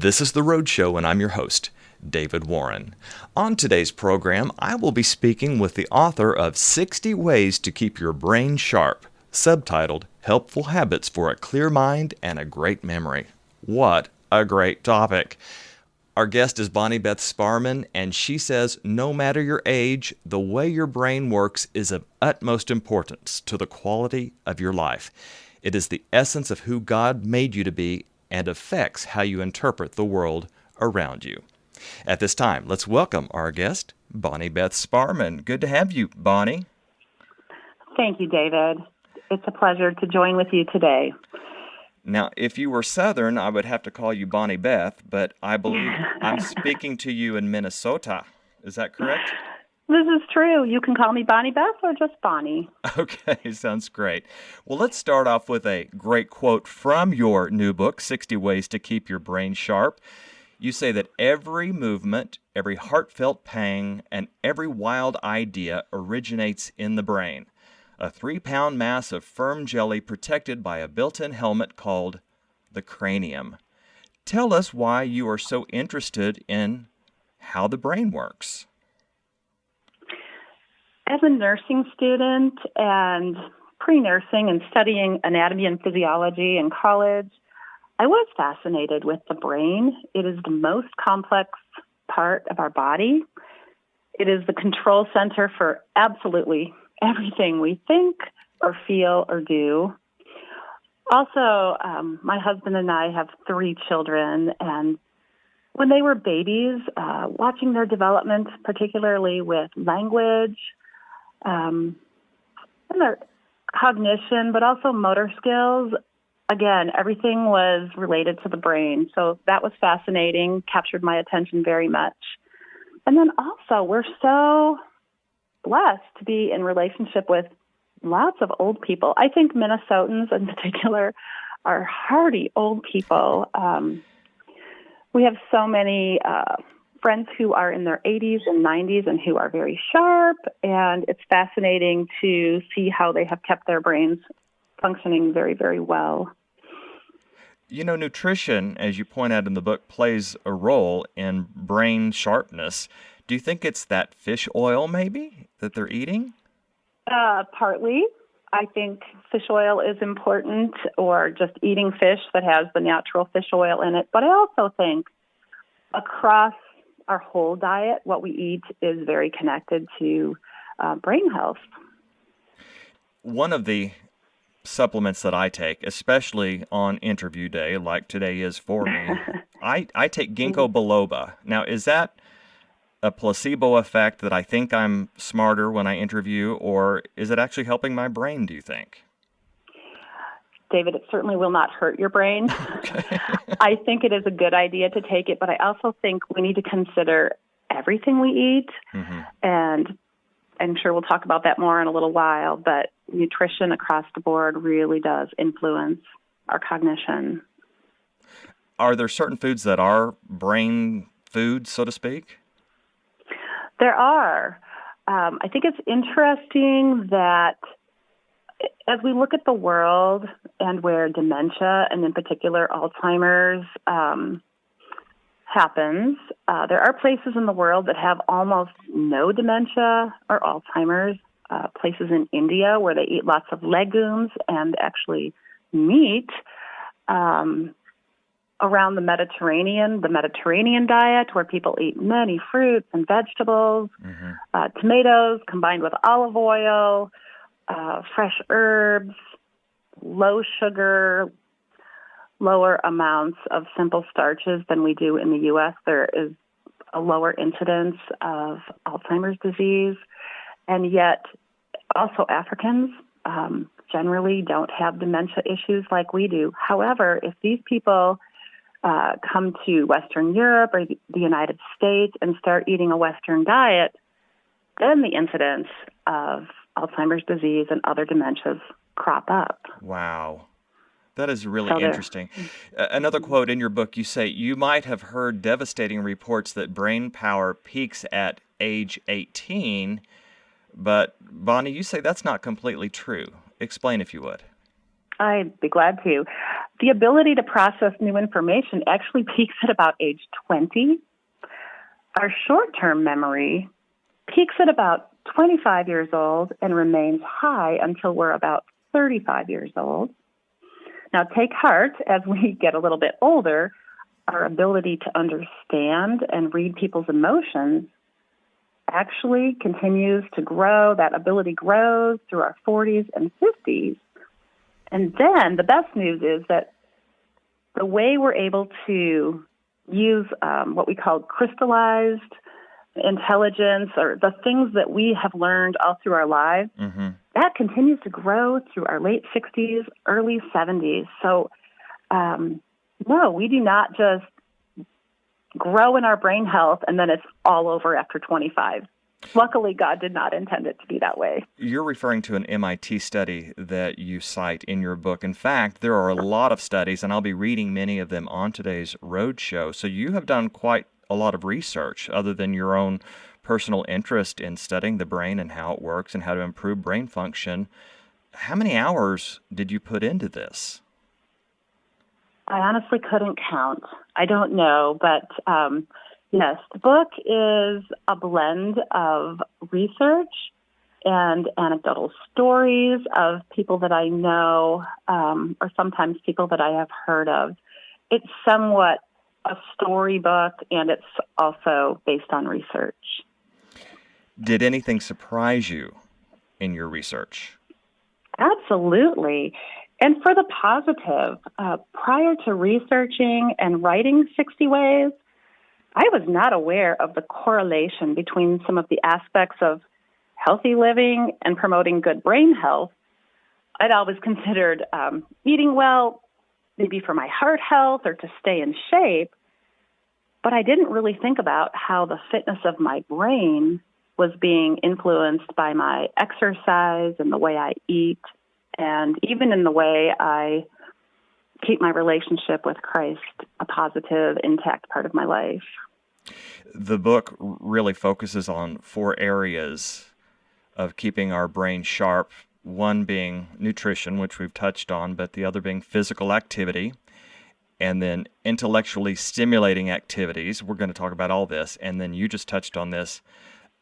This is The Road Show, and I'm your host, David Warren. On today's program, I will be speaking with the author of 60 Ways to Keep Your Brain Sharp, subtitled Helpful Habits for a Clear Mind and a Great Memory. What a great topic! Our guest is Bonnie Beth Sparrman, and she says no matter your age, the way your brain works is of utmost importance to the quality of your life. It is the essence of who God made you to be and affects how you interpret the world around you. At this time, let's welcome our guest, Bonnie Beth Sparrman. Good to have you, Bonnie. Thank you, David. It's a pleasure to join with you today. Now, if you were Southern, I would have to call you Bonnie Beth, but I believe I'm speaking to you in Minnesota. Is that correct? This is true. You can call me Bonnie Beth or just Bonnie. Okay, sounds great. Well, let's start off with a great quote from your new book, 60 Ways to Keep Your Brain Sharp. You say that every movement, every heartfelt pang, and every wild idea originates in the brain, a 3-pound mass of firm jelly protected by a built-in helmet called the cranium. Tell us why you are so interested in how the brain works. As a nursing student and pre-nursing and studying anatomy and physiology in college, I was fascinated with the brain. It is the most complex part of our body. It is the control center for absolutely everything we think or feel or do. Also, my husband and I have 3 children, and when they were babies, watching their development, particularly with language, and their cognition, but also motor skills. Again, everything was related to the brain. So that was fascinating, captured my attention very much. And then also, we're so blessed to be in relationship with lots of old people. I think Minnesotans in particular are hardy old people. We have so many friends who are in their 80s and 90s and who are very sharp, and it's fascinating to see how they have kept their brains functioning very, very well. You know, nutrition, as you point out in the book, plays a role in brain sharpness. Do you think it's that fish oil, maybe, that they're eating? Partly. I think fish oil is important, or just eating fish that has the natural fish oil in it. But I also think across our whole diet, what we eat is very connected to brain health. One of the supplements that I take, especially on interview day, like today is for me, I take ginkgo biloba. Now, is that a placebo effect that I think I'm smarter when I interview, or is it actually helping my brain, do you think? David, it certainly will not hurt your brain. Okay. I think it is a good idea to take it, but I also think we need to consider everything we eat. Mm-hmm. And I'm sure we'll talk about that more in a little while, but nutrition across the board really does influence our cognition. Are there certain foods that are brain foods, so to speak? There are. I think it's interesting that as we look at the world and where dementia, and in particular Alzheimer's, happens, there are places in the world that have almost no dementia or Alzheimer's, places in India where they eat lots of legumes and actually meat. Around the Mediterranean diet, where people eat many fruits and vegetables, tomatoes combined with olive oil, fresh herbs, low sugar, lower amounts of simple starches than we do in the U.S. There is a lower incidence of Alzheimer's disease, and yet also Africans generally don't have dementia issues like we do. However, if these people come to Western Europe or the United States and start eating a Western diet, then the incidence of Alzheimer's disease and other dementias crop up. Wow. That is really interesting. Another quote in your book, you say, you might have heard devastating reports that brain power peaks at age 18, but Bonnie, you say that's not completely true. Explain if you would. I'd be glad to. The ability to process new information actually peaks at about age 20. Our short-term memory peaks at about 25 years old and remains high until we're about 35 years old. Now, take heart, as we get a little bit older, our ability to understand and read people's emotions actually continues to grow. That ability grows through our 40s and 50s. And then the best news is that the way we're able to use what we call crystallized intelligence, or the things that we have learned all through our lives, that continues to grow through our late 60s, early 70s. So, no, we do not just grow in our brain health and then it's all over after 25. Luckily, God did not intend it to be that way. You're referring to an MIT study that you cite in your book. In fact, there are a lot of studies, and I'll be reading many of them on today's roadshow. So you have done quite a lot of research other than your own personal interest in studying the brain and how it works and how to improve brain function. How many hours did you put into this? I honestly couldn't count. I don't know, but yes, the book is a blend of research and anecdotal stories of people that I know, or sometimes people that I have heard of. It's somewhat a storybook, and it's also based on research. Did anything surprise you in your research? Absolutely. And for the positive, prior to researching and writing 60 Ways, I was not aware of the correlation between some of the aspects of healthy living and promoting good brain health. I'd always considered eating well, maybe for my heart health or to stay in shape, but I didn't really think about how the fitness of my brain was being influenced by my exercise and the way I eat, and even in the way I keep my relationship with Christ a positive, intact part of my life. The book really focuses on 4 areas of keeping our brain sharp, one being nutrition, which we've touched on, but the other being physical activity, and then intellectually stimulating activities. We're going to talk about all this, and then you just touched on this,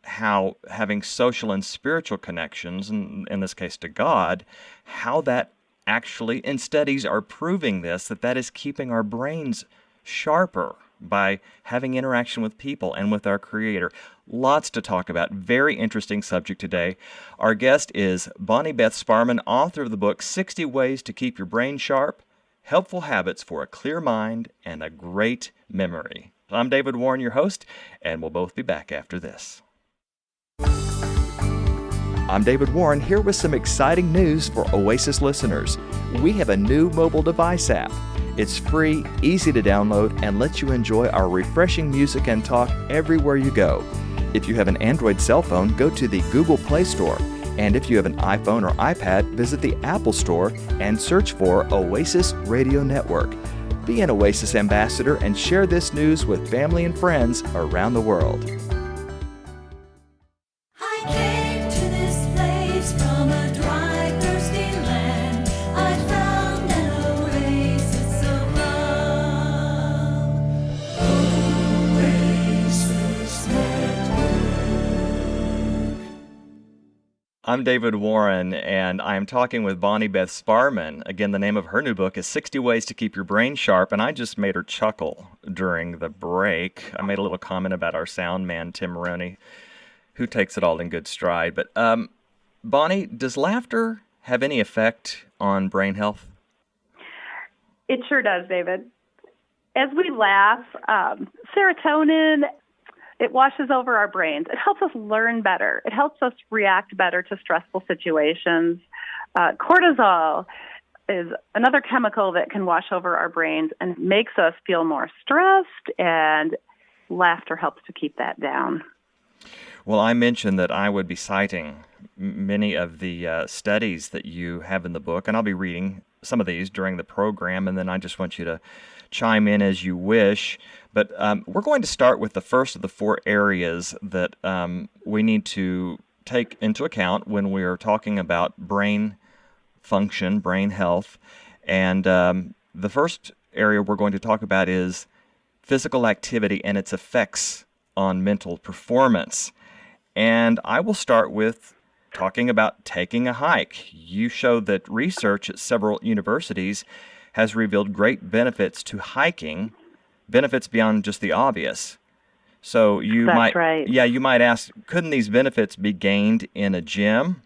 how having social and spiritual connections, and in this case to God, how that actually, and studies are proving this, that is keeping our brains sharper by having interaction with people and with our Creator. Lots to talk about. Very interesting subject today. Our guest is Bonnie Beth Sparrman, author of the book 60 Ways to Keep Your Brain Sharp, Helpful Habits for a Clear Mind and a Great Memory. I'm David Warren, your host, and we'll both be back after this. I'm David Warren, here with some exciting news for Oasis listeners. We have a new mobile device app. It's free, easy to download, and lets you enjoy our refreshing music and talk everywhere you go. If you have an Android cell phone, go to the Google Play Store. And if you have an iPhone or iPad, visit the Apple Store and search for Oasis Radio Network. Be an Oasis ambassador and share this news with family and friends around the world. From a dry, thirsty land, I found an oasis of love. Oasis Network. I'm David Warren, and I am talking with Bonnie Beth Sparrman. Again, the name of her new book is 60 Ways to Keep Your Brain Sharp, and I just made her chuckle during the break. I made a little comment about our sound man, Tim Maroney, who takes it all in good stride. But, Bonnie, does laughter have any effect on brain health? It sure does, David. As we laugh, serotonin, it washes over our brains. It helps us learn better. It helps us react better to stressful situations. Cortisol is another chemical that can wash over our brains and makes us feel more stressed, and laughter helps to keep that down. Well, I mentioned that I would be citing many of the studies that you have in the book, and I'll be reading some of these during the program, and then I just want you to chime in as you wish. But we're going to start with the first of the 4 areas that we need to take into account when we're talking about brain function, brain health, and The first area we're going to talk about is physical activity and its effects on mental performance. And I will start with talking about taking a hike. You show that research at several universities has revealed great benefits to hiking, benefits beyond just the obvious. So That's right. you might ask, couldn't these benefits be gained in a gym?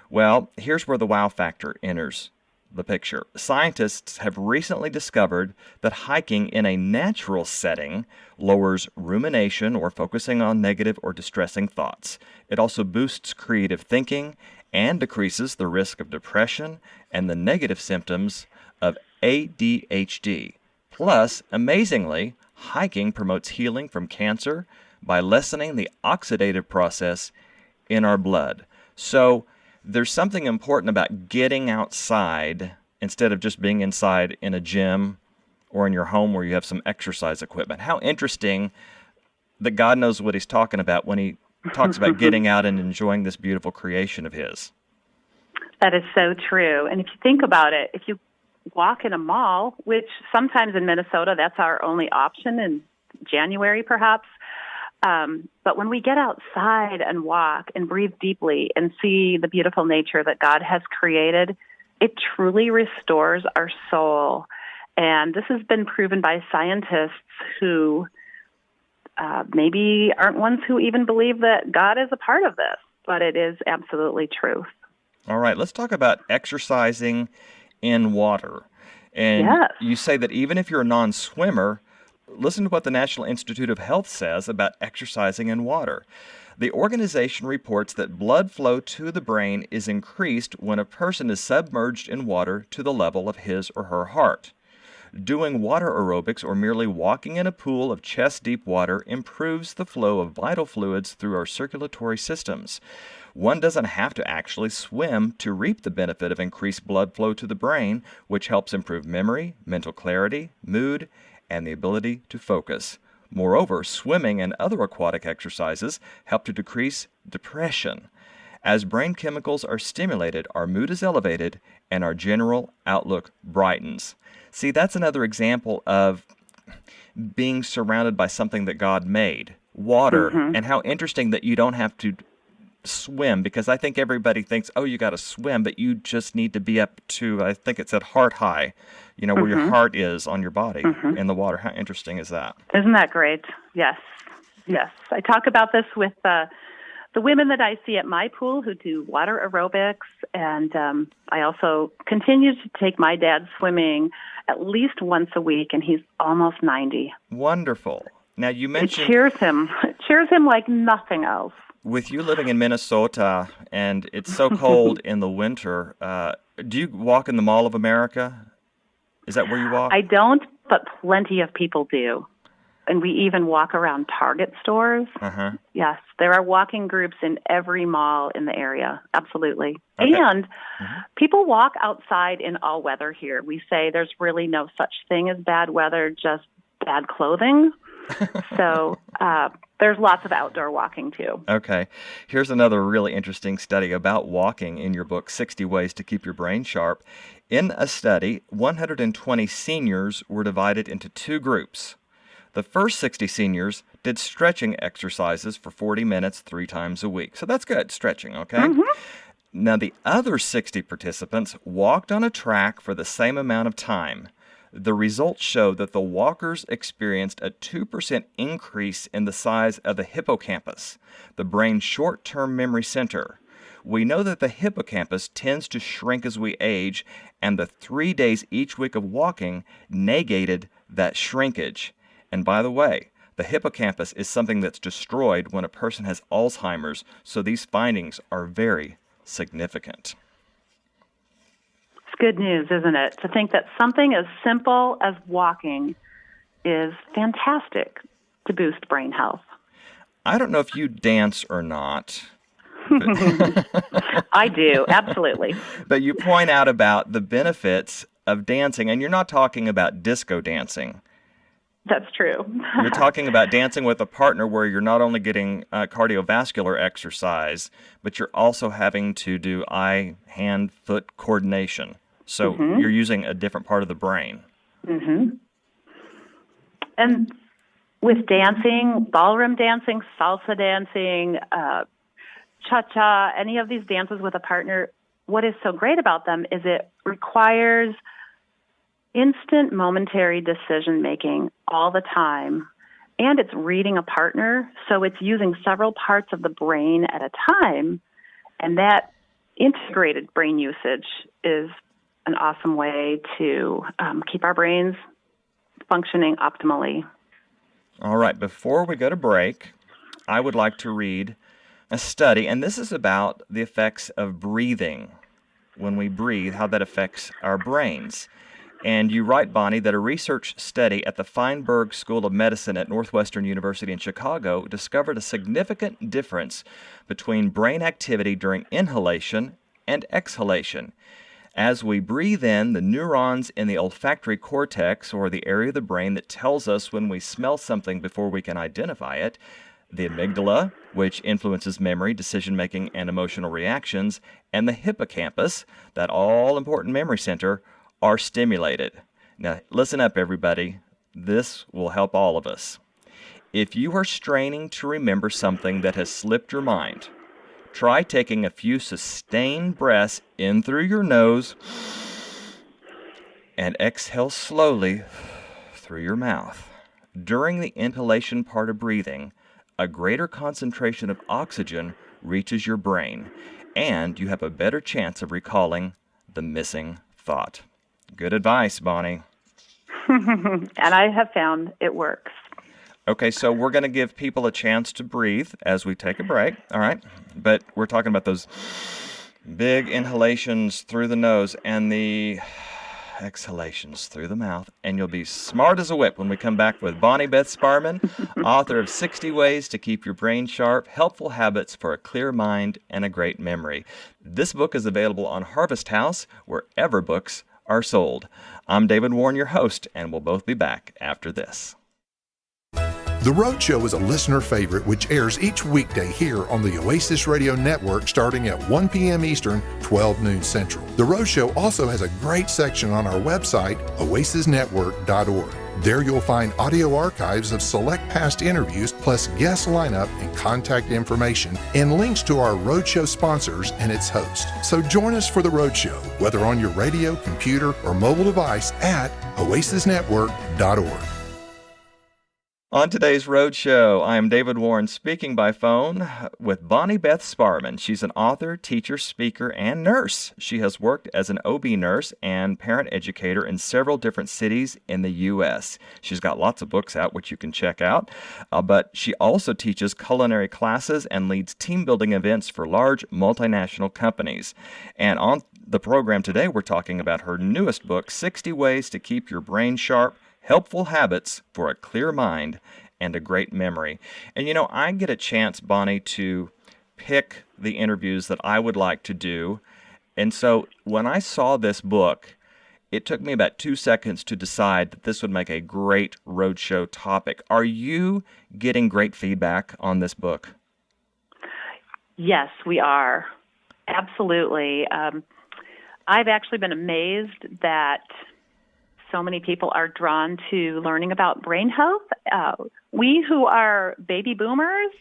Well, here's where the wow factor enters the picture. Scientists have recently discovered that hiking in a natural setting lowers rumination or focusing on negative or distressing thoughts. It also boosts creative thinking and decreases the risk of depression and the negative symptoms of ADHD. Plus, amazingly, hiking promotes healing from cancer by lessening the oxidative process in our blood. So, there's something important about getting outside instead of just being inside in a gym or in your home where you have some exercise equipment. How interesting that God knows what he's talking about when he talks about getting out and enjoying this beautiful creation of his. That is so true. And if you think about it, if you walk in a mall, which sometimes in Minnesota, that's our only option in January perhaps, but when we get outside and walk and breathe deeply and see the beautiful nature that God has created, it truly restores our soul. And this has been proven by scientists who maybe aren't ones who even believe that God is a part of this, but it is absolutely truth. All right, let's talk about exercising in water. And Yes. you say that even if you're a non-swimmer, listen to what the National Institute of Health says about exercising in water. The organization reports that blood flow to the brain is increased when a person is submerged in water to the level of his or her heart. Doing water aerobics or merely walking in a pool of chest-deep water improves the flow of vital fluids through our circulatory systems. One doesn't have to actually swim to reap the benefit of increased blood flow to the brain, which helps improve memory, mental clarity, mood, and the ability to focus. Moreover, swimming and other aquatic exercises help to decrease depression. As brain chemicals are stimulated, our mood is elevated, and our general outlook brightens. See, that's another example of being surrounded by something that God made, water, and how interesting that you don't have to swim, because I think everybody thinks, oh, you got to swim, but you just need to be up to, I think it's at heart high, where your heart is on your body in the water. How interesting is that? Isn't that great? Yes. Yes. I talk about this with the women that I see at my pool who do water aerobics, and I also continue to take my dad swimming at least once a week, and he's almost 90. Wonderful. Now, you mentioned... It cheers him like nothing else. With you living in Minnesota, and it's so cold in the winter, do you walk in the Mall of America? Is that where you walk? I don't, but plenty of people do. And we even walk around Target stores. Uh-huh. Yes, there are walking groups in every mall in the area. Absolutely. Okay. And people walk outside in all weather here. We say there's really no such thing as bad weather, just bad clothing. So there's lots of outdoor walking, too. Okay. Here's another really interesting study about walking in your book, 60 Ways to Keep Your Brain Sharp. In a study, 120 seniors were divided into two groups. The first 60 seniors did stretching exercises for 40 minutes 3 times a week. So that's good, stretching, okay? Now, the other 60 participants walked on a track for the same amount of time. The results show that the walkers experienced a 2% increase in the size of the hippocampus, the brain's short-term memory center. We know that the hippocampus tends to shrink as we age, and the 3 days each week of walking negated that shrinkage. And by the way, the hippocampus is something that's destroyed when a person has Alzheimer's, so these findings are very significant. It's good news, isn't it? To think that something as simple as walking is fantastic to boost brain health. I don't know if you dance or not. I do, absolutely. But you point out about the benefits of dancing, and you're not talking about disco dancing. That's true. You're talking about dancing with a partner where you're not only getting cardiovascular exercise, but you're also having to do eye, hand, foot coordination. So you're using a different part of the brain. hmm And with dancing, ballroom dancing, salsa dancing, cha-cha, any of these dances with a partner, what is so great about them is it requires instant momentary decision making all the time. And it's reading a partner, so it's using several parts of the brain at a time. And that integrated brain usage is an awesome way to keep our brains functioning optimally. All right, before we go to break, I would like to read a study, and this is about the effects of breathing. When we breathe, how that affects our brains. And you write, Bonnie, that a research study at the Feinberg School of Medicine at Northwestern University in Chicago discovered a significant difference between brain activity during inhalation and exhalation. As we breathe in, the neurons in the olfactory cortex, or the area of the brain that tells us when we smell something before we can identify it, the amygdala, which influences memory, decision-making, and emotional reactions, and the hippocampus, that all-important memory center, are stimulated. Now, listen up, everybody. This will help all of us. If you are straining to remember something that has slipped your mind, try taking a few sustained breaths in through your nose and exhale slowly through your mouth. During the inhalation part of breathing, a greater concentration of oxygen reaches your brain, and you have a better chance of recalling the missing thought. Good advice, Bonnie. And I have found it works. Okay, so we're going to give people a chance to breathe as we take a break, all right? But we're talking about those big inhalations through the nose and the exhalations through the mouth, and you'll be smart as a whip when we come back with Bonnie Beth Sparrman, author of 60 Ways to Keep Your Brain Sharp, Helpful Habits for a Clear Mind and a Great Memory. This book is available on Harvest House, wherever books are sold. I'm David Warren, your host, and we'll both be back after this. The Road Show is a listener favorite which airs each weekday here on the Oasis Radio Network starting at 1 p.m. Eastern, 12 noon Central. The Road Show also has a great section on our website, oasisnetwork.org. There you'll find audio archives of select past interviews, plus guest lineup and contact information, and links to our Roadshow sponsors and its host. So join us for the Roadshow, whether on your radio, computer, or mobile device at oasisnetwork.org. On today's Road Show, I am David Warren speaking by phone with Bonnie Beth Sparrman. She's an author, teacher, speaker, and nurse. She has worked as an OB nurse and parent educator in several different cities in the U.S. She's got lots of books out, which you can check out, but she also teaches culinary classes and leads team-building events for large multinational companies. And on the program today, we're talking about her newest book, 60 Ways to Keep Your Brain Sharp, Helpful Habits for a Clear Mind and a Great Memory. And you know, I get a chance, Bonnie, to pick the interviews that I would like to do. And so when I saw this book, it took me about 2 seconds to decide that this would make a great roadshow topic. Are you getting great feedback on this book? Yes, we are. Absolutely. I've actually been amazed that so many people are drawn to learning about brain health. We who are baby boomers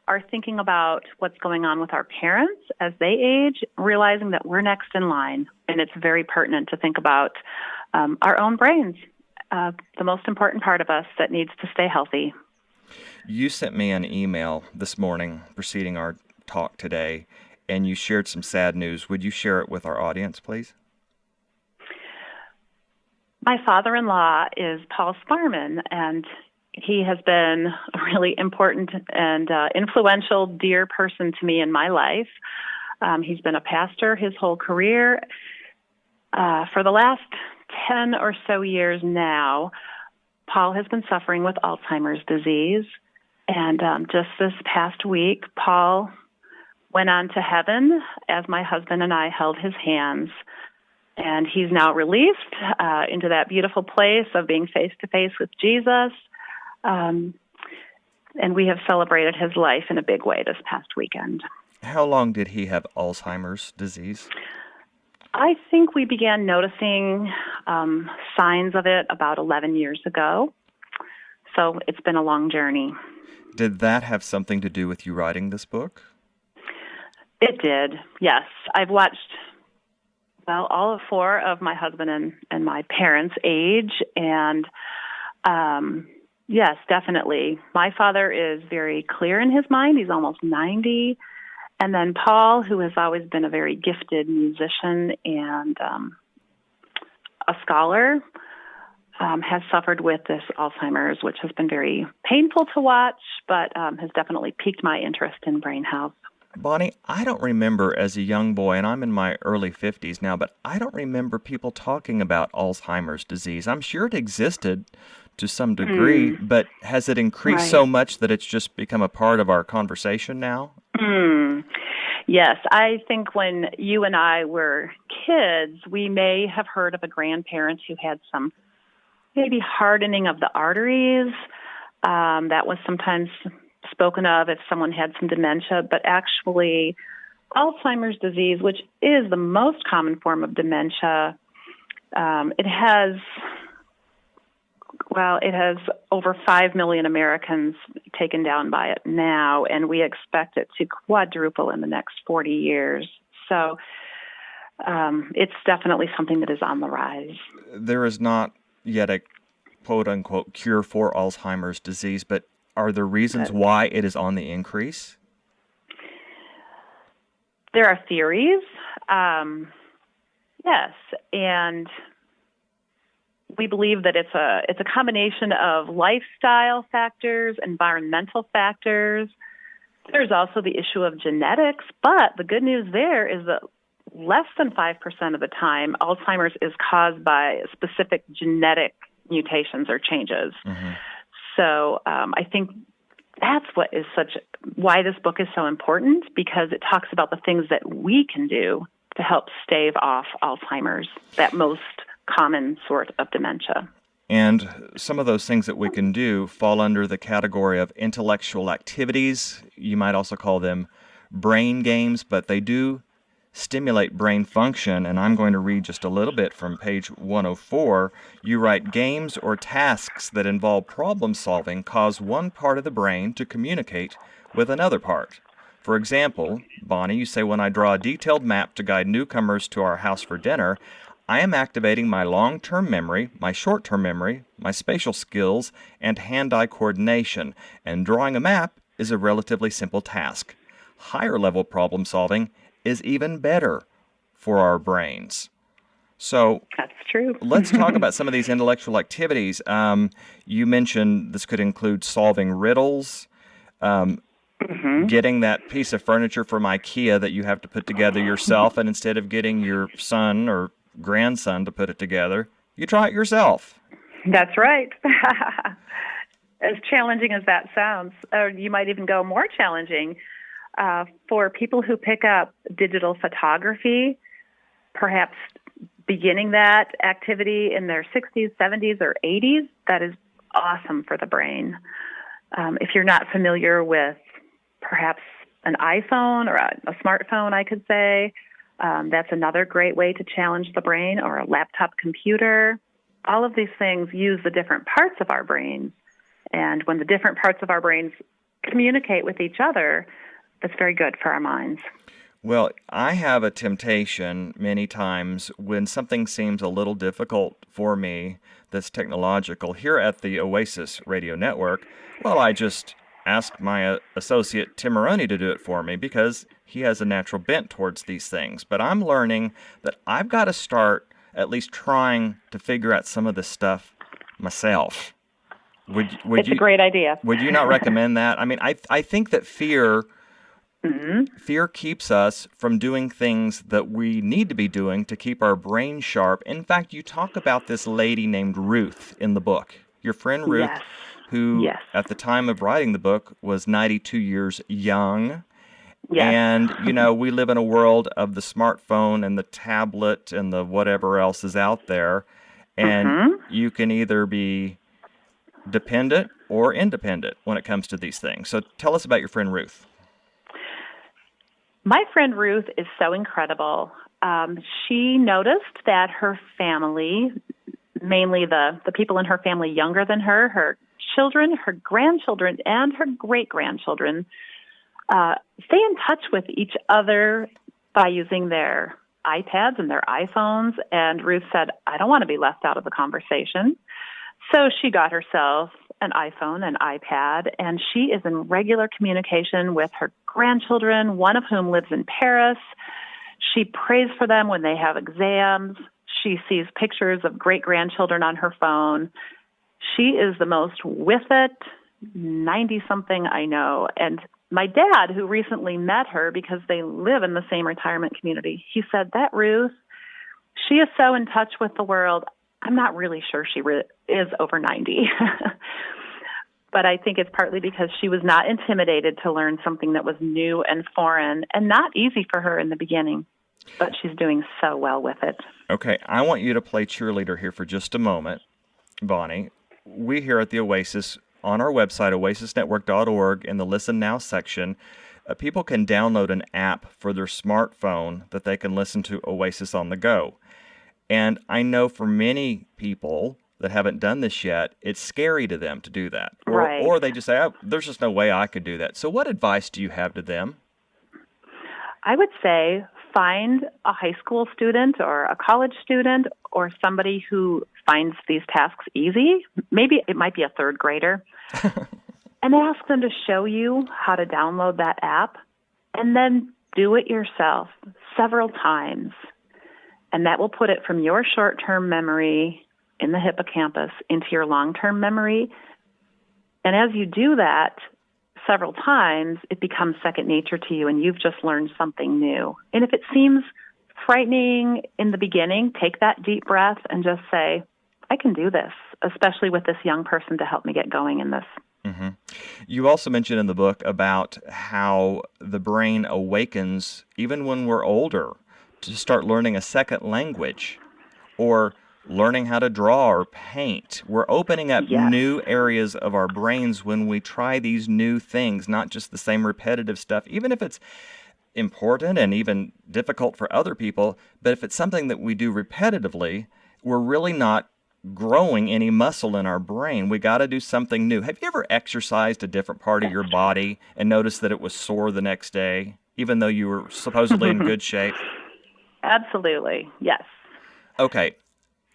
are thinking about what's going on with our parents as they age, realizing that we're next in line. And it's very pertinent to think about our own brains, the most important part of us that needs to stay healthy. You sent me an email this morning preceding our talk today, and you shared some sad news. Would you share it with our audience, please? My father-in-law is Paul Sparrman, and he has been a really important and influential, dear person to me in my life. He's been a pastor his whole career. For the last 10 or so years now, Paul has been suffering with Alzheimer's disease. And just this past week, Paul went on to heaven as my husband and I held his hands. And he's now released into that beautiful place of being face-to-face with Jesus. And we have celebrated his life in a big way this past weekend. How long did he have Alzheimer's disease? I think we began noticing signs of it about 11 years ago. So it's been a long journey. Did that have something to do with you writing this book? It did, yes. I've watched, all of four of my husband and my parents' age, and yes, definitely. My father is very clear in his mind. He's almost 90. And then Paul, who has always been a very gifted musician and a scholar, has suffered with this Alzheimer's, which has been very painful to watch, but has definitely piqued my interest in brain health. Bonnie, I don't remember as a young boy, and I'm in my early 50s now, but I don't remember people talking about Alzheimer's disease. I'm sure it existed to some degree, but has it increased so much that it's just become a part of our conversation now? Yes, I think when you and I were kids, we may have heard of a grandparent who had some maybe hardening of the arteries. That was sometimes spoken of if someone had some dementia, but actually Alzheimer's disease, which is the most common form of dementia, it has over 5 million Americans taken down by it now, and we expect it to quadruple in the next 40 years. So it's definitely something that is on the rise. There is not yet a quote-unquote cure for Alzheimer's disease, but are there reasons why it is on the increase? There are theories, yes, and we believe that it's a combination of lifestyle factors, environmental factors. There's also the issue of genetics, but the good news there is that less than 5% of the time, Alzheimer's is caused by specific genetic mutations or changes. So I think that's why this book is so important, because it talks about the things that we can do to help stave off Alzheimer's, that most common sort of dementia. And some of those things that we can do fall under the category of intellectual activities. You might also call them brain games, but they do stimulate brain function. And I'm going to read just a little bit from page 104. You write, games or tasks that involve problem solving cause one part of the brain to communicate with another part. For example, Bonnie, you say, when I draw a detailed map to guide newcomers to our house for dinner, I am activating my long-term memory, my short-term memory, my spatial skills, and hand-eye coordination, and drawing a map is a relatively simple task. Higher-level problem solving is even better for our brains. So that's true. Let's talk about some of these intellectual activities. You mentioned this could include solving riddles, getting that piece of furniture from IKEA that you have to put together yourself, and instead of getting your son or grandson to put it together, you try it yourself. That's right. As challenging as that sounds, or you might even go more challenging. For people who pick up digital photography, perhaps beginning that activity in their 60s, 70s, or 80s, that is awesome for the brain. If you're not familiar with perhaps an iPhone or a smartphone, I could say, that's another great way to challenge the brain, or a laptop computer. All of these things use the different parts of our brains. And when the different parts of our brains communicate with each other, that's very good for our minds. Well, I have a temptation many times when something seems a little difficult for me that's technological here at the Oasis Radio Network. Well, I just ask my associate Tim Maroney to do it for me because he has a natural bent towards these things. But I'm learning that I've got to start at least trying to figure out some of this stuff myself. It's a great idea. Would you not recommend that? I mean, I think that fear keeps us from doing things that we need to be doing to keep our brain sharp. In fact, you talk about this lady named Ruth in the book, your friend Ruth, who at the time of writing the book was 92 years young. Yes. And, you know, we live in a world of the smartphone and the tablet and the whatever else is out there. And you can either be dependent or independent when it comes to these things. So tell us about your friend Ruth. My friend Ruth is so incredible. She noticed that her family, mainly the people in her family younger than her children, her grandchildren, and her great-grandchildren, stay in touch with each other by using their iPads and their iPhones. And Ruth said, I don't want to be left out of the conversation. So she got herself an iPhone, an iPad, and she is in regular communication with her grandchildren, one of whom lives in Paris. She prays for them when they have exams. She sees pictures of great-grandchildren on her phone. She is the most with it 90-something I know. And my dad, who recently met her because they live in the same retirement community, he said, that Ruth, she is so in touch with the world. I'm not really sure she is over 90. But I think it's partly because she was not intimidated to learn something that was new and foreign and not easy for her in the beginning. But she's doing so well with it. Okay, I want you to play cheerleader here for just a moment, Bonnie. We here at the Oasis, on our website, oasisnetwork.org, in the Listen Now section, people can download an app for their smartphone that they can listen to Oasis on the go. And I know for many people that haven't done this yet, it's scary to them to do that. Right. Or they just say, oh, there's just no way I could do that. So what advice do you have to them? I would say find a high school student or a college student or somebody who finds these tasks easy. Maybe it might be a third grader. And ask them to show you how to download that app and then do it yourself several times. And that will put it from your short-term memory in the hippocampus into your long-term memory. And as you do that several times, it becomes second nature to you, and you've just learned something new. And if it seems frightening in the beginning, take that deep breath and just say, I can do this, especially with this young person to help me get going in this. Mm-hmm. You also mentioned in the book about how the brain awakens even when we're older to start learning a second language or learning how to draw or paint. We're opening up new areas of our brains when we try these new things, not just the same repetitive stuff, even if it's important and even difficult for other people. But if it's something that we do repetitively, we're really not growing any muscle in our brain. We got to do something new. Have you ever exercised a different part of your body and noticed that it was sore the next day, even though you were supposedly in good shape? Absolutely, yes. Okay,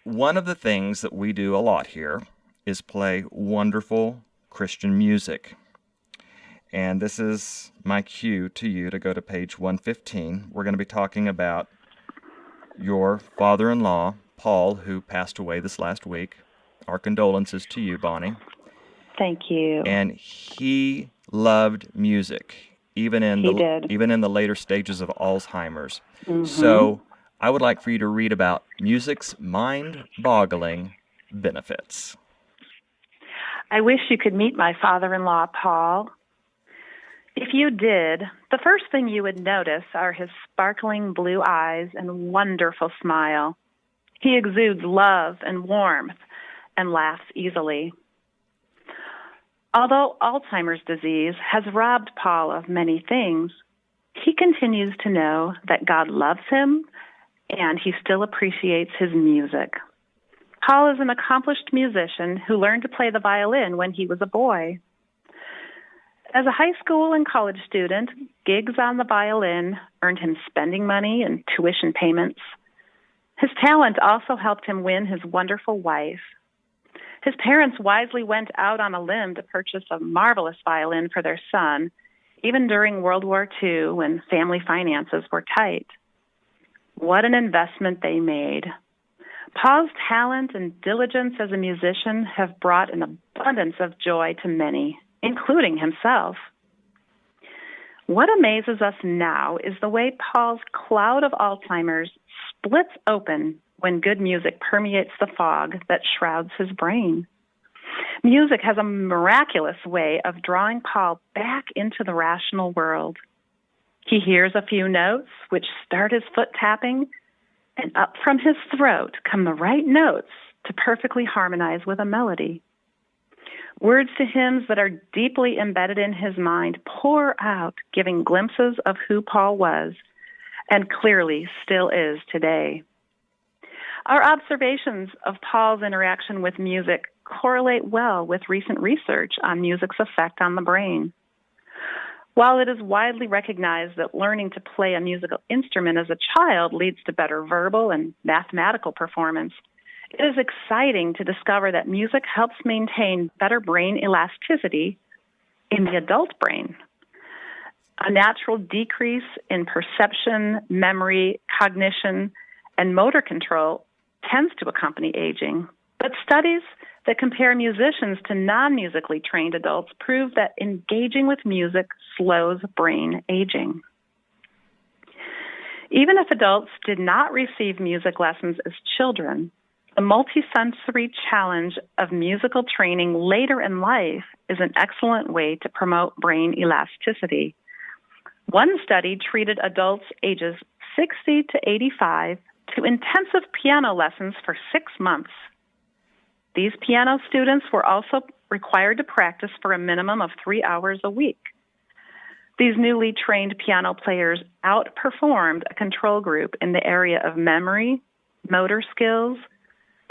one of the things that we do a lot here is play wonderful Christian music. And this is my cue to you to go to page 115. We're going to be talking about your father-in-law, Paul, who passed away this last week. Our condolences to you, Bonnie. Thank you. And he loved music, even in the later stages of Alzheimer's. Mm-hmm. So I would like for you to read about music's mind-boggling benefits. I wish you could meet my father-in-law, Paul. If you did, the first thing you would notice are his sparkling blue eyes and wonderful smile. He exudes love and warmth and laughs easily. Although Alzheimer's disease has robbed Paul of many things, he continues to know that God loves him and he still appreciates his music. Paul is an accomplished musician who learned to play the violin when he was a boy. As a high school and college student, gigs on the violin earned him spending money and tuition payments. His talent also helped him win his wonderful wife. His parents wisely went out on a limb to purchase a marvelous violin for their son, even during World War II when family finances were tight. What an investment they made. Paul's talent and diligence as a musician have brought an abundance of joy to many, including himself. What amazes us now is the way Paul's cloud of Alzheimer's splits open when good music permeates the fog that shrouds his brain. Music has a miraculous way of drawing Paul back into the rational world. He hears a few notes which start his foot tapping, and up from his throat come the right notes to perfectly harmonize with a melody. Words to hymns that are deeply embedded in his mind pour out, giving glimpses of who Paul was, and clearly still is today. Our observations of Paul's interaction with music correlate well with recent research on music's effect on the brain. While it is widely recognized that learning to play a musical instrument as a child leads to better verbal and mathematical performance, it is exciting to discover that music helps maintain better brain elasticity in the adult brain. A natural decrease in perception, memory, cognition, and motor control tends to accompany aging, but studies that compare musicians to non-musically trained adults prove that engaging with music slows brain aging. Even if adults did not receive music lessons as children, the multisensory challenge of musical training later in life is an excellent way to promote brain elasticity. One study treated adults ages 60 to 85 to intensive piano lessons for 6 months. These piano students were also required to practice for a minimum of 3 hours a week. These newly trained piano players outperformed a control group in the area of memory, motor skills,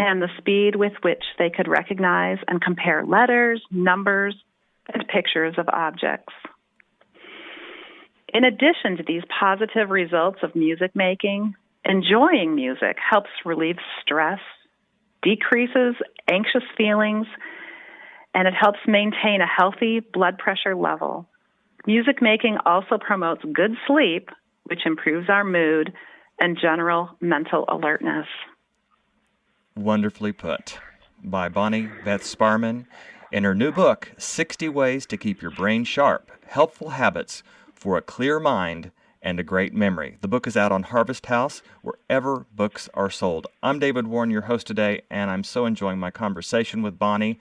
and the speed with which they could recognize and compare letters, numbers, and pictures of objects. In addition to these positive results of music making, enjoying music helps relieve stress, decreases anxious feelings, and it helps maintain a healthy blood pressure level. Music making also promotes good sleep, which improves our mood and general mental alertness. Wonderfully put by Bonnie Beth Sparrman in her new book, 60 Ways to Keep Your Brain Sharp, Helpful Habits for a Clear Mind and a Great Memory. The book is out on Harvest House, wherever books are sold. I'm David Warren, your host today, and I'm so enjoying my conversation with Bonnie.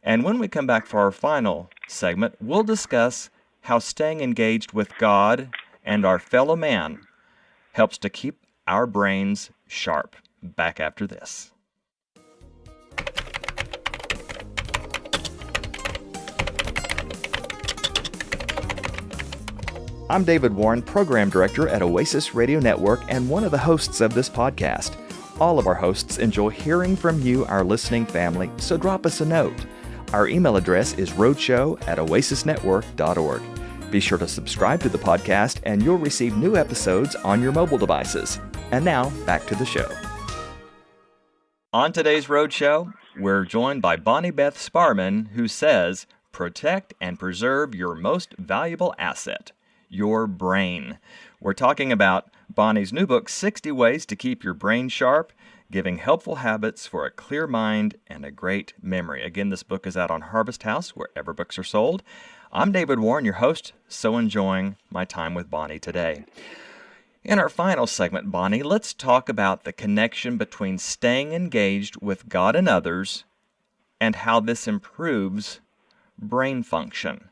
And when we come back for our final segment, we'll discuss how staying engaged with God and our fellow man helps to keep our brains sharp. Back after this. I'm David Warren, Program Director at Oasis Radio Network and one of the hosts of this podcast. All of our hosts enjoy hearing from you, our listening family, so drop us a note. Our email address is roadshow@oasisnetwork.org. Be sure to subscribe to the podcast and you'll receive new episodes on your mobile devices. And now, back to the show. On today's Roadshow, we're joined by Bonnie Beth Sparrman, who says, protect and preserve your most valuable asset, your brain. We're talking about Bonnie's new book, 60 Ways to Keep Your Brain Sharp, Giving Helpful Habits for a Clear Mind and a Great Memory. Again, this book is out on Harvest House, wherever books are sold. I'm David Warren, your host, so enjoying my time with Bonnie today. In our final segment, Bonnie, let's talk about the connection between staying engaged with God and others and how this improves brain function.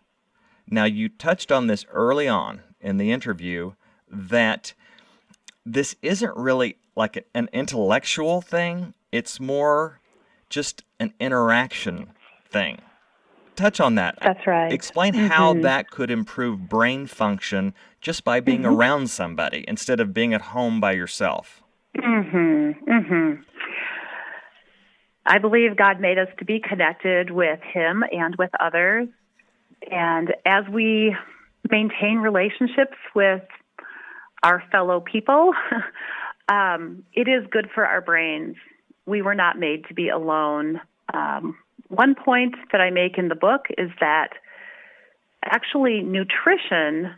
Now, you touched on this early on in the interview that this isn't really like an intellectual thing. It's more just an interaction thing. Touch on that. That's right. Explain how that could improve brain function just by being around somebody instead of being at home by yourself. I believe God made us to be connected with Him and with others. And as we maintain relationships with our fellow people, it is good for our brains. We were not made to be alone. One point that I make in the book is that actually nutrition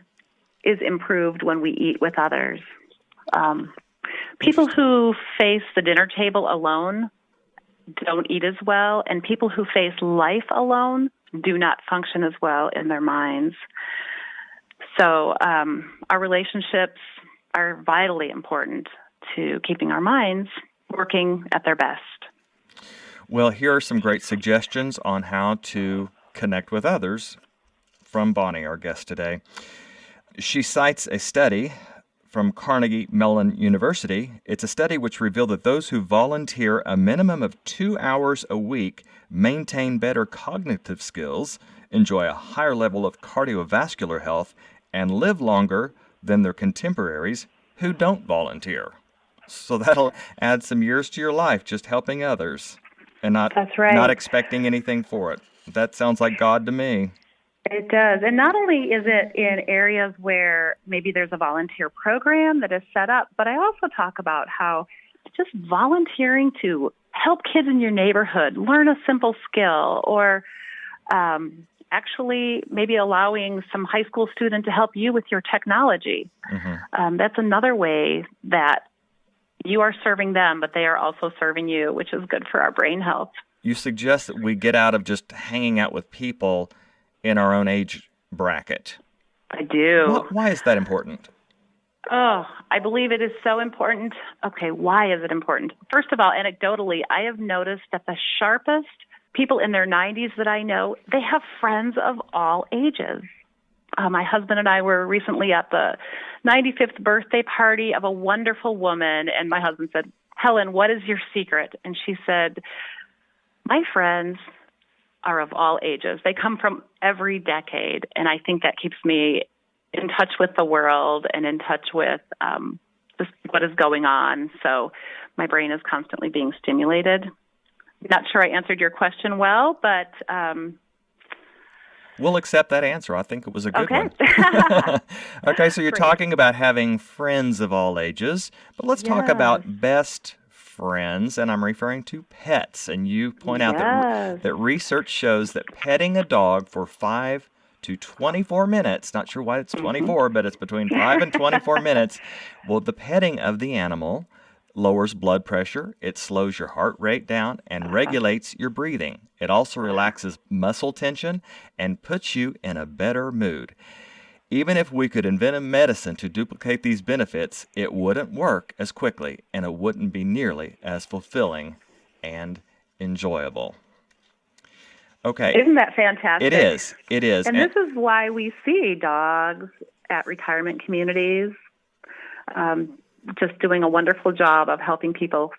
is improved when we eat with others. People who face the dinner table alone don't eat as well, and people who face life alone do not function as well in their minds. So our relationships are vitally important to keeping our minds working at their best. Well, here are some great suggestions on how to connect with others from Bonnie, our guest today. She cites a study from Carnegie Mellon University. It's a study which revealed that those who volunteer a minimum of 2 hours a week maintain better cognitive skills, enjoy a higher level of cardiovascular health, and live longer than their contemporaries who don't volunteer. So that'll add some years to your life just helping others and That's right. not expecting anything for it. That sounds like God to me. It does. And not only is it in areas where maybe there's a volunteer program that is set up, but I also talk about how just volunteering to help kids in your neighborhood learn a simple skill, or actually maybe allowing some high school student to help you with your technology. That's another way that you are serving them, but they are also serving you, which is good for our brain health. You suggest that we get out of just hanging out with people in our own age bracket. I do. Why is that important? Oh, I believe it is so important. Okay, why is it important? First of all, anecdotally, I have noticed that the sharpest people in their 90s that I know, they have friends of all ages. My husband and I were recently at the 95th birthday party of a wonderful woman, and my husband said, "Helen, what is your secret?" And she said, "My friends are of all ages. They come from every decade, and I think that keeps me in touch with the world and in touch with just what is going on. So my brain is constantly being stimulated." Not sure I answered your question well, but we'll accept that answer. I think it was a good okay. one. Okay, so you're Great. talking about having friends of all ages, but let's talk Yes. about best friends, and I'm referring to pets. And you point out Yes. that research shows that petting a dog for 5 to 24 minutes, not sure why it's 24, but it's between 5 and 24 minutes, well, the petting of the animal lowers blood pressure, it slows your heart rate down, and regulates your breathing. It also relaxes muscle tension and puts you in a better mood. Even if we could invent a medicine to duplicate these benefits, it wouldn't work as quickly, and it wouldn't be nearly as fulfilling and enjoyable. Okay. Isn't that fantastic? It is. It is. And this is why we see dogs at retirement communities just doing a wonderful job of helping people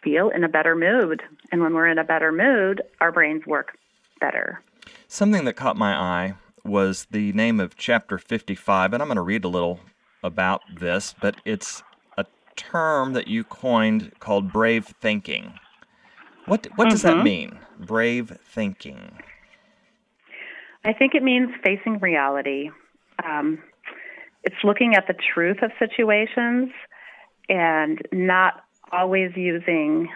feel in a better mood. And when we're in a better mood, our brains work better. Something that caught my eye was the name of chapter 55, and I'm going to read a little about this, but it's a term that you coined called brave thinking. What does that mean, brave thinking? I think it means facing reality. It's looking at the truth of situations and not always using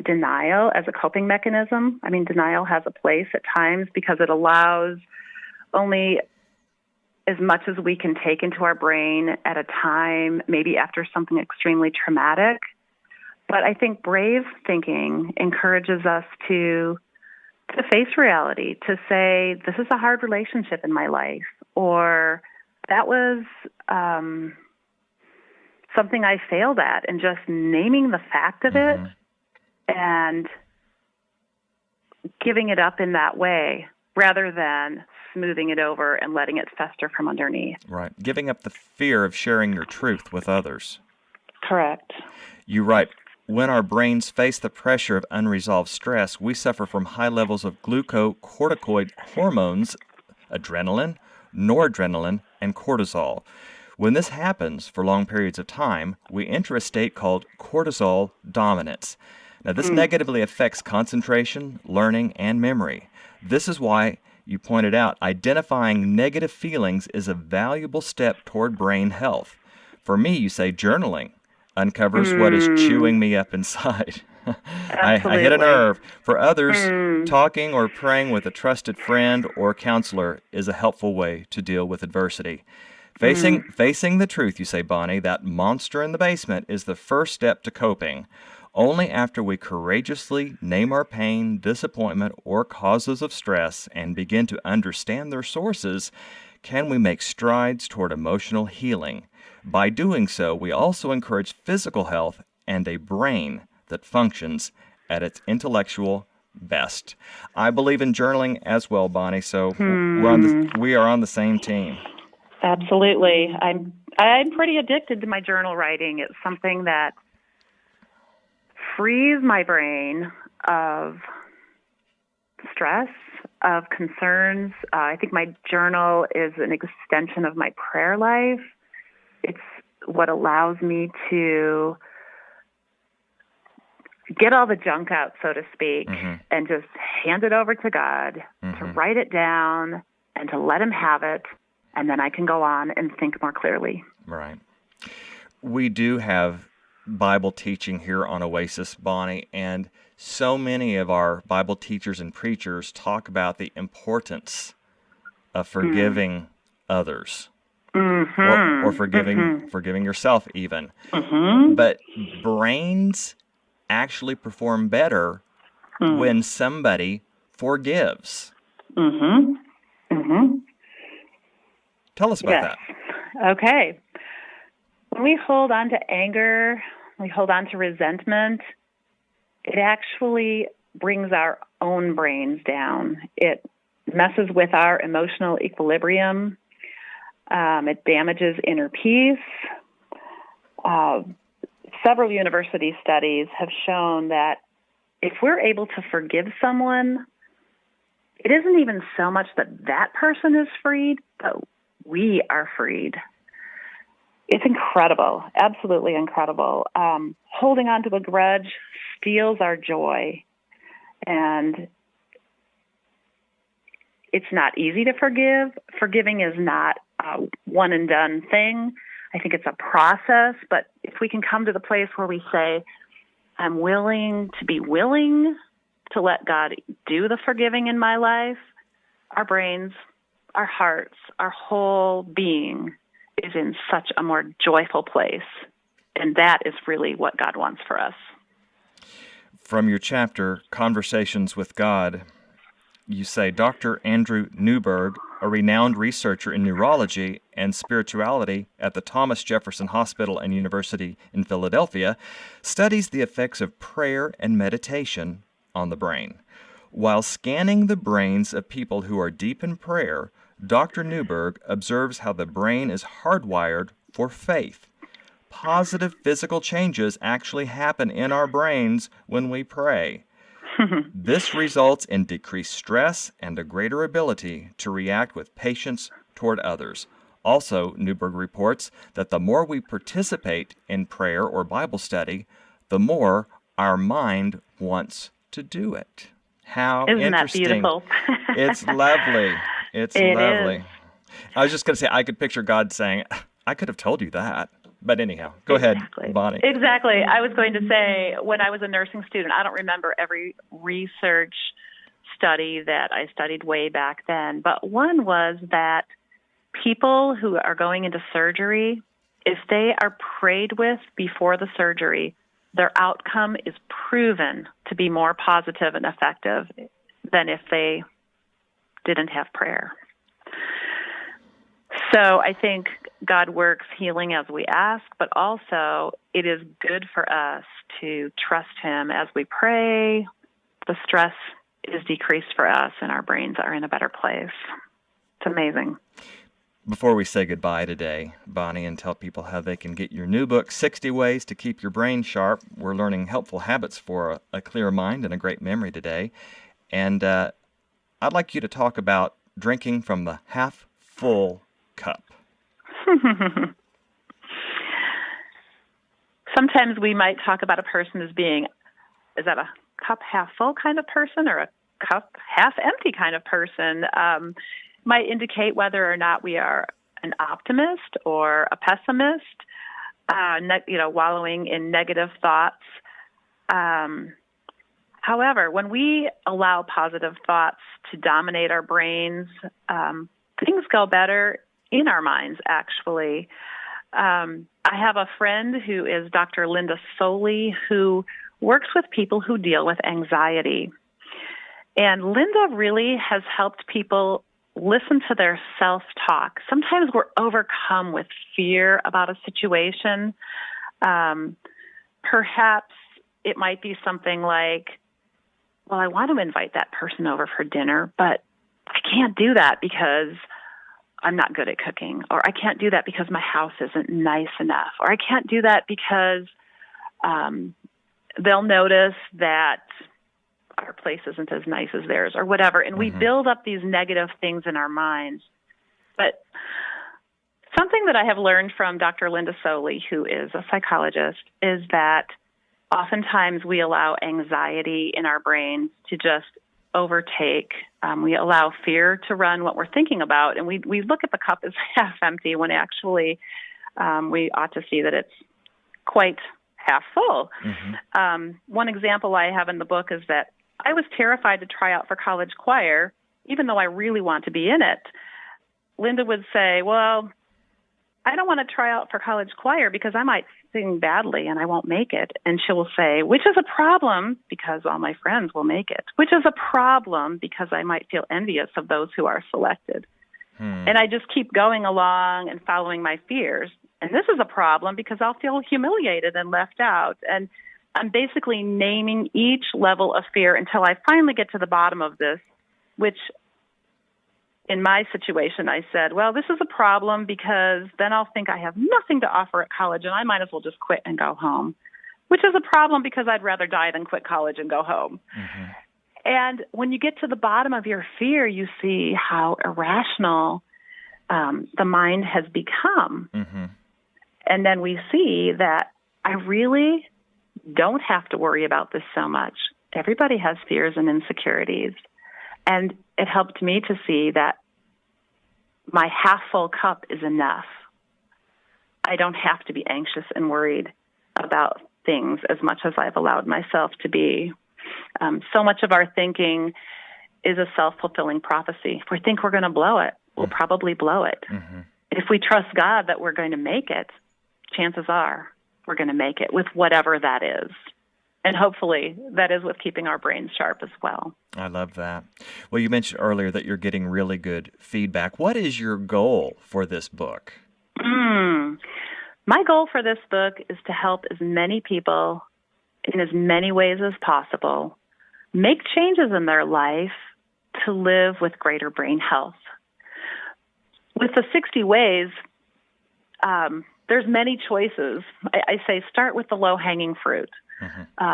denial as a coping mechanism. I mean, denial has a place at times because it allows only as much as we can take into our brain at a time, maybe after something extremely traumatic. But I think brave thinking encourages us to face reality, to say, this is a hard relationship in my life, or that was something I failed at, and just naming the fact of it and giving it up in that way rather than smoothing it over and letting it fester from underneath. Right. Giving up the fear of sharing your truth with others. Correct. You write, when our brains face the pressure of unresolved stress, we suffer from high levels of glucocorticoid hormones, adrenaline, noradrenaline, and cortisol. When this happens for long periods of time, we enter a state called cortisol dominance. Now, this negatively affects concentration, learning, and memory. This is why you pointed out identifying negative feelings is a valuable step toward brain health. For me, you say journaling uncovers what is chewing me up inside. I hit a nerve. For others, talking or praying with a trusted friend or counselor is a helpful way to deal with adversity. Facing the truth, you say, Bonnie, that monster in the basement is the first step to coping. Only after we courageously name our pain, disappointment, or causes of stress and begin to understand their sources can we make strides toward emotional healing. By doing so, we also encourage physical health and a brain that functions at its intellectual best. I believe in journaling as well, Bonnie, so we are on the same team. Absolutely. I'm pretty addicted to my journal writing. It's something that frees my brain of stress, of concerns. I think my journal is an extension of my prayer life. It's what allows me to get all the junk out, so to speak, and just hand it over to God, to write it down and to let him have it, and then I can go on and think more clearly. Right. We do have Bible teaching here on Oasis, Bonnie, and so many of our Bible teachers and preachers talk about the importance of forgiving others, or forgiving yourself even. But brains actually perform better when somebody forgives. Tell us about that. Okay. When we hold on to anger, we hold on to resentment, it actually brings our own brains down. It messes with our emotional equilibrium. It damages inner peace. Several university studies have shown that if we're able to forgive someone, it isn't even so much that that person is freed, but we are freed. It's incredible, absolutely incredible. Holding on to a grudge steals our joy, and it's not easy to forgive. Forgiving is not a one-and-done thing. I think it's a process, but if we can come to the place where we say, I'm willing to let God do the forgiving in my life, our brains, our hearts, our whole being is in such a more joyful place. And that is really what God wants for us. From your chapter, Conversations with God, you say, Dr. Andrew Newberg, a renowned researcher in neurology and spirituality at the Thomas Jefferson Hospital and University in Philadelphia, studies the effects of prayer and meditation on the brain. While scanning the brains of people who are deep in prayer, Dr. Newberg observes how the brain is hardwired for faith. Positive physical changes actually happen in our brains when we pray. This results in decreased stress and a greater ability to react with patience toward others. Also, Newberg reports that the more we participate in prayer or Bible study, the more our mind wants to do it. How Isn't interesting. that beautiful? It's lovely. It's It lovely. is. I was just going to say, I could picture God saying, I could have told you that. But anyhow, go ahead, Bonnie. Exactly. I was going to say, when I was a nursing student, I don't remember every research study that I studied way back then, but one was that people who are going into surgery, if they are prayed with before the surgery, their outcome is proven to be more positive and effective than if they didn't have prayer. So I think God works healing as we ask, but also it is good for us to trust him as we pray. The stress is decreased for us and our brains are in a better place. It's amazing. Before we say goodbye today, Bonnie, and tell people how they can get your new book, 60 Ways to Keep Your Brain Sharp, we're learning helpful habits for a clear mind and a great memory today. And I'd like you to talk about drinking from the half-full cup. Sometimes we might talk about a person as being, is that a cup half full kind of person or a cup half empty kind of person? Might indicate whether or not we are an optimist or a pessimist, wallowing in negative thoughts. However, when we allow positive thoughts to dominate our brains, things go better in our minds, actually. I have a friend who is Dr. Linda Soley, who works with people who deal with anxiety. And Linda really has helped people listen to their self-talk. Sometimes we're overcome with fear about a situation. Perhaps it might be something like, well, I want to invite that person over for dinner, but I can't do that because I'm not good at cooking, or I can't do that because my house isn't nice enough, or I can't do that because they'll notice that our place isn't as nice as theirs, or whatever. And we build up these negative things in our minds. But Something that I have learned from Dr. Linda Soley, who is a psychologist, is that oftentimes we allow anxiety in our brains to just overtake. We allow fear to run what we're thinking about, and we look at the cup as half empty when actually we ought to see that it's quite half full. One example I have in the book is that I was terrified to try out for college choir, even though I really want to be in it. Linda would say, well, I don't want to try out for college choir because I might sing badly and I won't make it. And she will say, which is a problem because all my friends will make it, which is a problem because I might feel envious of those who are selected. And I just keep going along and following my fears. And this is a problem because I'll feel humiliated and left out. And I'm basically naming each level of fear until I finally get to the bottom of this, which in my situation, I said, well, this is a problem because then I'll think I have nothing to offer at college and I might as well just quit and go home, which is a problem because I'd rather die than quit college and go home. And when you get to the bottom of your fear, you see how irrational the mind has become. And then we see that I really don't have to worry about this so much. Everybody has fears and insecurities. And it helped me to see that my half-full cup is enough. I don't have to be anxious and worried about things as much as I've allowed myself to be. So much of our thinking is a self-fulfilling prophecy. If we think we're going to blow it, we'll probably blow it. If we trust God that we're going to make it, chances are we're going to make it with whatever that is. And hopefully that is with keeping our brains sharp as well. I love that. Well, you mentioned earlier that you're getting really good feedback. What is your goal for this book? My goal for this book is to help as many people in as many ways as possible make changes in their life to live with greater brain health. With the 60 ways, there's many choices. I say start with the low-hanging fruit.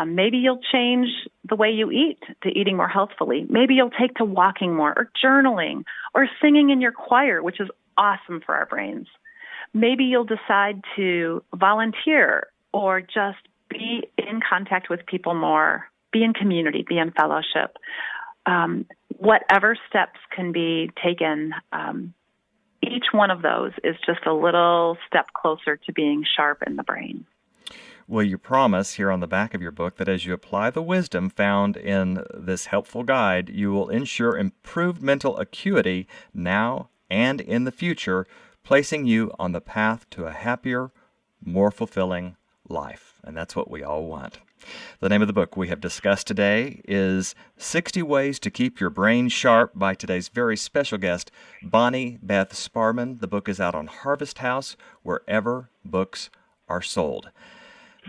Maybe you'll change the way you eat to eating more healthfully. Maybe you'll take to walking more or journaling or singing in your choir, which is awesome for our brains. Maybe you'll decide to volunteer or just be in contact with people more, be in community, be in fellowship. Whatever steps can be taken, each one of those is just a little step closer to being sharp in the brain. Well, you promise here on the back of your book that as you apply the wisdom found in this helpful guide, you will ensure improved mental acuity now and in the future, placing you on the path to a happier, more fulfilling life. And that's what we all want. The name of the book we have discussed today is 60 Ways to Keep Your Brain Sharp by today's very special guest, Bonnie Beth Sparrman. The book is out on Harvest House, wherever books are sold.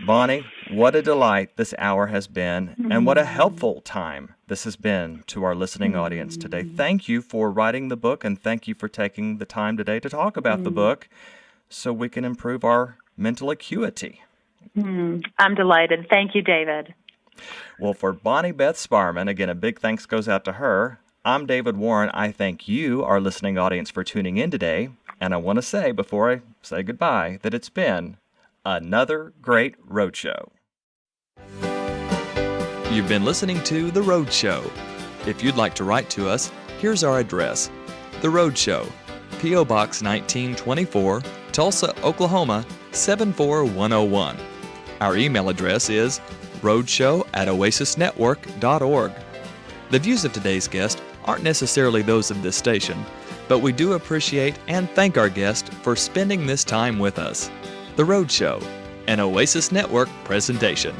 Bonnie, what a delight this hour has been, and what a helpful time this has been to our listening audience today. Thank you for writing the book, and thank you for taking the time today to talk about the book so we can improve our mental acuity. I'm delighted. Thank you, David. Well, for Bonnie Beth Sparrman, again, a big thanks goes out to her. I'm David Warren. I thank you, our listening audience, for tuning in today. And I want to say, before I say goodbye, that it's been another great Roadshow. You've been listening to The Roadshow. If you'd like to write to us, here's our address. The Roadshow, P.O. Box 1924, Tulsa, Oklahoma, 74101. Our email address is roadshow@oasisnetwork.org. The views of today's guest aren't necessarily those of this station, but we do appreciate and thank our guest for spending this time with us. The Roadshow, an Oasis Network presentation.